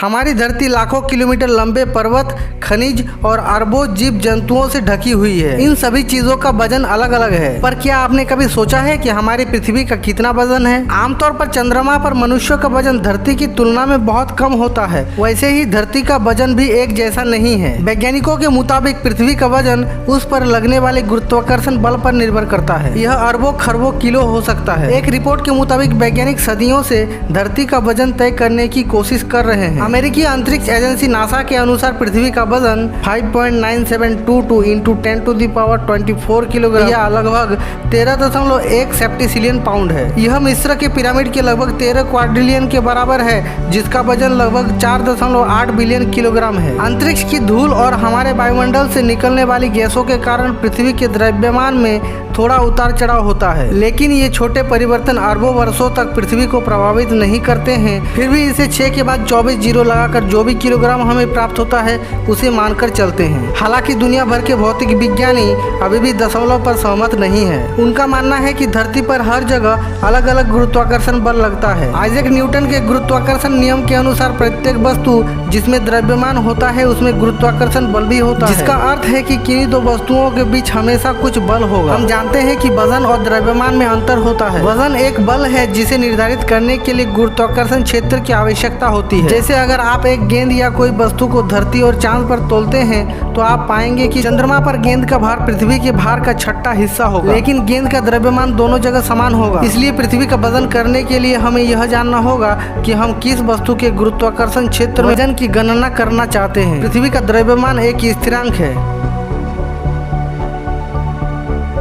हमारी धरती लाखों किलोमीटर लंबे पर्वत, खनिज और अरबों जीव जंतुओं से ढकी हुई है। इन सभी चीजों का वजन अलग अलग है, पर क्या आपने कभी सोचा है कि हमारी पृथ्वी का कितना वजन है? आमतौर पर चंद्रमा पर मनुष्यों का वजन धरती की तुलना में बहुत कम होता है। वैसे ही धरती का वजन भी एक जैसा नहीं है। वैज्ञानिकों के मुताबिक पृथ्वी का वजन उस पर लगने वाले गुरुत्वाकर्षण बल पर निर्भर करता है। यह अरबों खरबों किलो हो सकता है। एक रिपोर्ट के मुताबिक वैज्ञानिक सदियों से धरती का वजन तय करने की कोशिश कर रहे हैं। अमेरिकी अंतरिक्ष एजेंसी नासा के अनुसार पृथ्वी का वजन 5.9722 इंटू 10⁻24 किलोग्राम या लगभग 13.1 सेप्टिसिलियन पाउंड है। यह मिस्र के पिरामिड के लगभग 13 क्वाड्रिलियन के बराबर है, जिसका वजन लगभग 4.8 बिलियन किलोग्राम है। अंतरिक्ष की धूल और हमारे वायुमंडल से निकलने वाली गैसों के कारण पृथ्वी के द्रव्यमान में थोड़ा उतार चढ़ाव होता है, लेकिन ये छोटे परिवर्तन अरबों वर्षों तक पृथ्वी को प्रभावित नहीं करते हैं। फिर भी इसे 6 के बाद 24 जीरो लगाकर जो भी किलोग्राम हमें प्राप्त होता है उसे मानकर चलते हैं। हालांकि दुनिया भर के भौतिक विज्ञानी अभी भी दशमलव पर सहमत नहीं है। उनका मानना है कि धरती पर हर जगह अलग अलग गुरुत्वाकर्षण बल लगता है। आइजैक न्यूटन के गुरुत्वाकर्षण नियम के अनुसार प्रत्येक वस्तु जिसमें द्रव्यमान होता है उसमें गुरुत्वाकर्षण बल भी होता है, जिसका अर्थ है कि किन्हीं दो वस्तुओं के बीच हमेशा कुछ बल होगा। हम जानते हैं कि वजन और द्रव्यमान में अंतर होता है। वजन एक बल है जिसे निर्धारित करने के लिए गुरुत्वाकर्षण क्षेत्र की आवश्यकता होती है। जैसे अगर आप एक गेंद या कोई वस्तु को धरती और चांद पर तोलते हैं तो आप पाएंगे कि चंद्रमा पर गेंद का भार पृथ्वी के भार का 6वां हिस्सा होगा, लेकिन गेंद का द्रव्यमान दोनों जगह समान होगा। इसलिए पृथ्वी का वजन करने के लिए हमें यह जानना होगा कि हम किस वस्तु के गुरुत्वाकर्षण क्षेत्र में वजन की गणना करना चाहते हैं। पृथ्वी का द्रव्यमान एक स्थिरांक है।